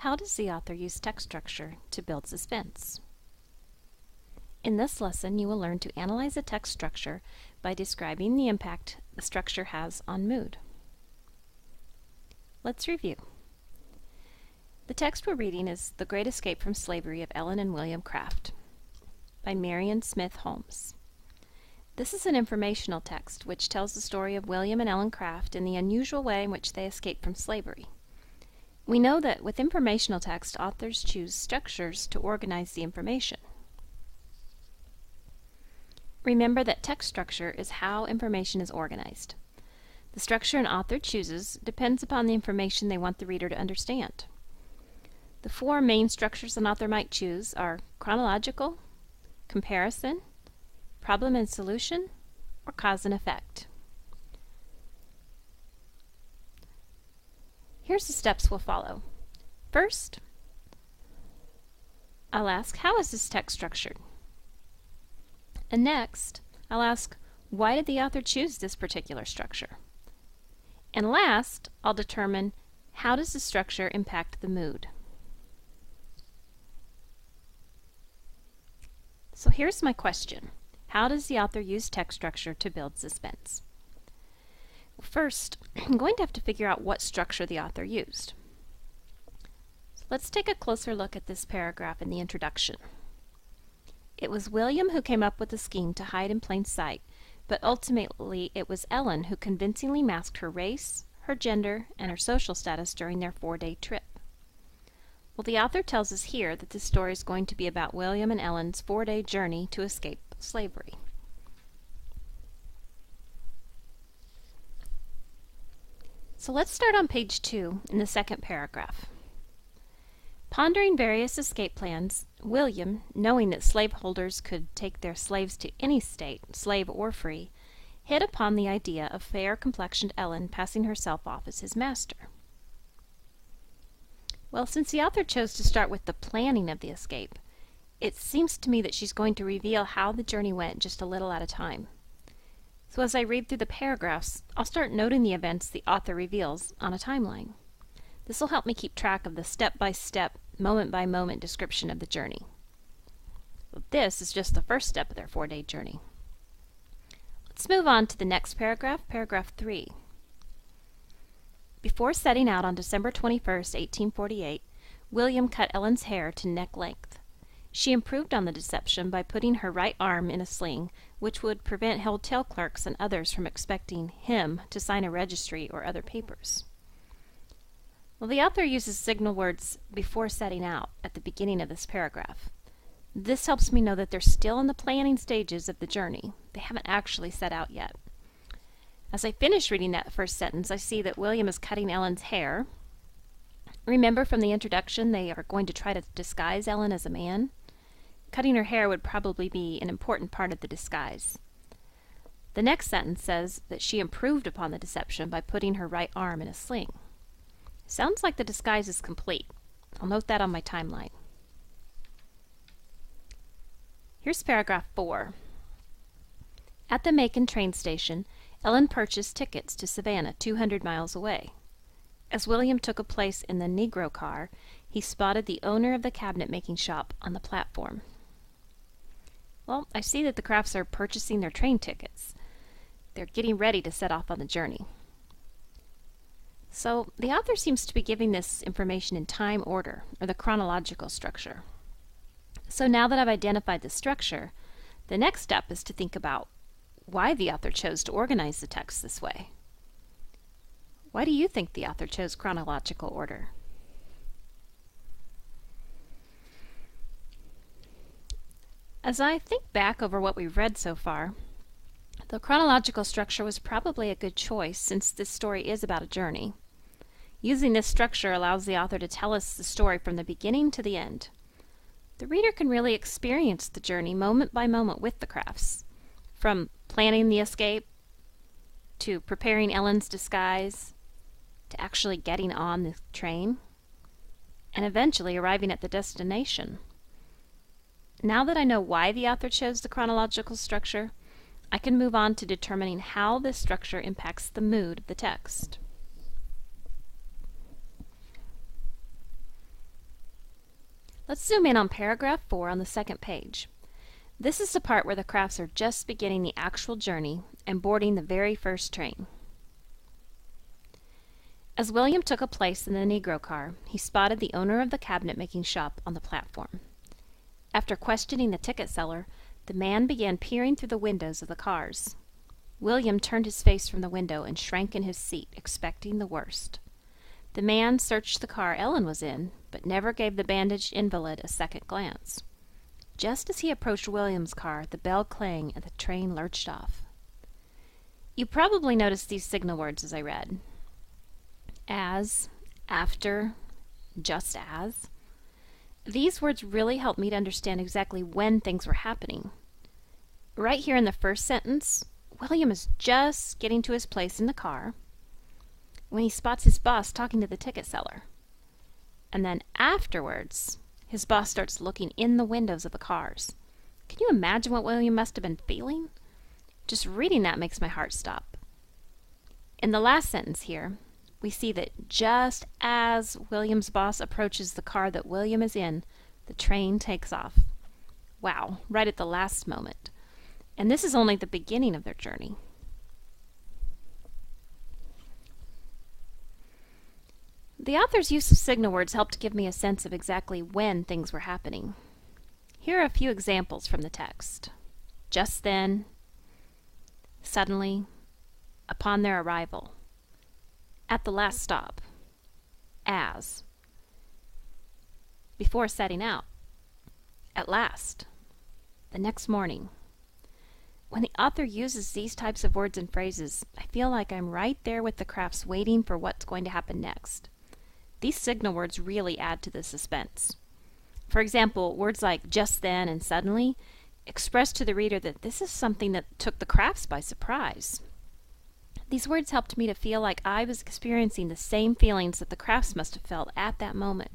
How does the author use text structure to build suspense? In this lesson, you will learn to analyze a text structure by describing the impact the structure has on mood. Let's review. The text we're reading is The Great Escape from Slavery of Ellen and William Craft by Marion Smith Holmes. This is an informational text which tells the story of William and Ellen Craft in the unusual way in which they escaped from slavery. We know that with informational text, authors choose structures to organize the information. Remember that text structure is how information is organized. The structure an author chooses depends upon the information they want the reader to understand. The four main structures an author might choose are chronological, comparison, problem and solution, or cause and effect. Here's the steps we'll follow. First, I'll ask, how is this text structured? And next, I'll ask, why did the author choose this particular structure? And last, I'll determine, how does the structure impact the mood? So here's my question. How does the author use text structure to build suspense? First, I'm going to have to figure out what structure the author used. So let's take a closer look at this paragraph in the introduction. It was William who came up with the scheme to hide in plain sight, but ultimately it was Ellen who convincingly masked her race, her gender, and her social status during their 4-day trip. Well, the author tells us here that this story is going to be about William and Ellen's 4-day journey to escape slavery. So let's start on page 2 in the second paragraph. Pondering various escape plans, William, knowing that slaveholders could take their slaves to any state, slave or free, hit upon the idea of fair-complexioned Ellen passing herself off as his master. Well, since the author chose to start with the planning of the escape, it seems to me that she's going to reveal how the journey went just a little at a time. So as I read through the paragraphs, I'll start noting the events the author reveals on a timeline. This will help me keep track of the step-by-step, moment-by-moment description of the journey. So this is just the first step of their 4-day journey. Let's move on to the next paragraph, paragraph 3. Before setting out on December 21st, 1848, William cut Ellen's hair to neck length. She improved on the deception by putting her right arm in a sling, which would prevent hotel clerks and others from expecting him to sign a registry or other papers. Well, the author uses signal words "before setting out" at the beginning of this paragraph. This helps me know that they're still in the planning stages of the journey. They haven't actually set out yet. As I finish reading that first sentence, I see that William is cutting Ellen's hair. Remember from the introduction, they are going to try to disguise Ellen as a man? Cutting her hair would probably be an important part of the disguise. The next sentence says that she improved upon the deception by putting her right arm in a sling. Sounds like the disguise is complete. I'll note that on my timeline. Here's paragraph 4. At the Macon train station, Ellen purchased tickets to Savannah, 200 miles away. As William took a place in the Negro car, he spotted the owner of the cabinet-making shop on the platform. Well, I see that the Crafts are purchasing their train tickets. They're getting ready to set off on the journey. So the author seems to be giving this information in time order, or the chronological structure. So now that I've identified the structure, the next step is to think about why the author chose to organize the text this way. Why do you think the author chose chronological order? As I think back over what we've read so far, the chronological structure was probably a good choice since this story is about a journey. Using this structure allows the author to tell us the story from the beginning to the end. The reader can really experience the journey moment by moment with the Crafts, from planning the escape, to preparing Ellen's disguise, to actually getting on the train, and eventually arriving at the destination. Now that I know why the author chose the chronological structure, I can move on to determining how this structure impacts the mood of the text. Let's zoom in on paragraph 4 on the second page. This is the part where the Crafts are just beginning the actual journey and boarding the very first train. As William took a place in the Negro car, he spotted the owner of the cabinet-making shop on the platform. After questioning the ticket seller, the man began peering through the windows of the cars. William turned his face from the window and shrank in his seat, expecting the worst. The man searched the car Ellen was in, but never gave the bandaged invalid a second glance. Just as he approached William's car, the bell clanged and the train lurched off. You probably noticed these signal words as I read. As, after, just as. These words really helped me to understand exactly when things were happening. Right here in the first sentence, William is just getting to his place in the car when he spots his boss talking to the ticket seller. And then afterwards, his boss starts looking in the windows of the cars. Can you imagine what William must have been feeling? Just reading that makes my heart stop. In the last sentence here, we see that just as William's boss approaches the car that William is in, the train takes off. Wow, right at the last moment. And this is only the beginning of their journey. The author's use of signal words helped give me a sense of exactly when things were happening. Here are a few examples from the text. Just then, suddenly, upon their arrival, at the last stop, as, before setting out, at last, the next morning. When the author uses these types of words and phrases, I feel like I'm right there with the Crafts waiting for what's going to happen next. These signal words really add to the suspense. For example, words like just then and suddenly express to the reader that this is something that took the Crafts by surprise. These words helped me to feel like I was experiencing the same feelings that the Crafts must have felt at that moment.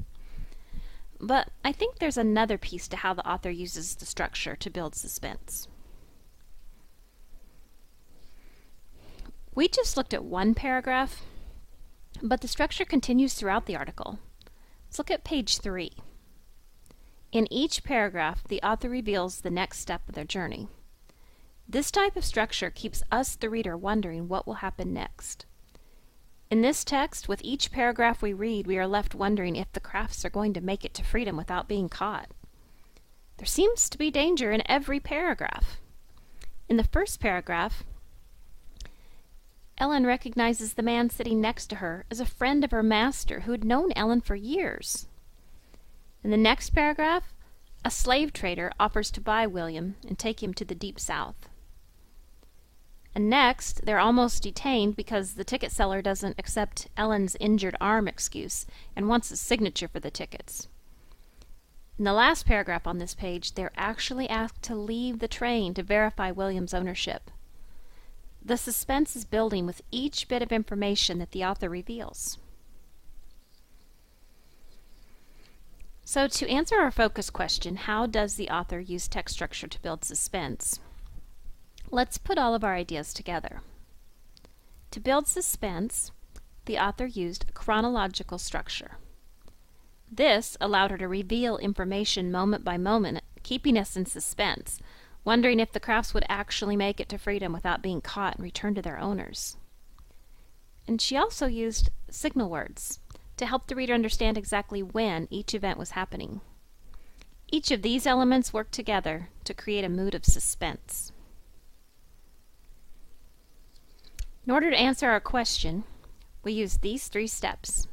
But I think there's another piece to how the author uses the structure to build suspense. We just looked at one paragraph, but the structure continues throughout the article. Let's look at page 3. In each paragraph, the author reveals the next step of their journey. This type of structure keeps us, the reader, wondering what will happen next. In this text, with each paragraph we read, we are left wondering if the Crafts are going to make it to freedom without being caught. There seems to be danger in every paragraph. In the first paragraph, Ellen recognizes the man sitting next to her as a friend of her master who had known Ellen for years. In the next paragraph, a slave trader offers to buy William and take him to the Deep South. And next, they're almost detained because the ticket seller doesn't accept Ellen's injured arm excuse and wants a signature for the tickets. In the last paragraph on this page, they're actually asked to leave the train to verify William's ownership. The suspense is building with each bit of information that the author reveals. So to answer our focus question, how does the author use text structure to build suspense? Let's put all of our ideas together. To build suspense, the author used a chronological structure. This allowed her to reveal information moment by moment, keeping us in suspense, wondering if the Crafts would actually make it to freedom without being caught and returned to their owners. And she also used signal words to help the reader understand exactly when each event was happening. Each of these elements work together to create a mood of suspense. In order to answer our question, we used these 3 steps.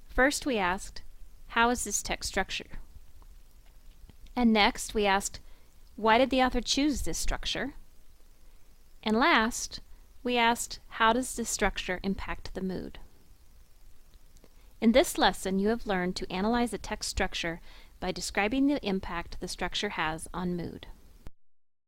First, we asked, how is this text structured? And next, we asked, why did the author choose this structure? And last, we asked, how does this structure impact the mood? In this lesson, you have learned to analyze a text structure by describing the impact the structure has on mood.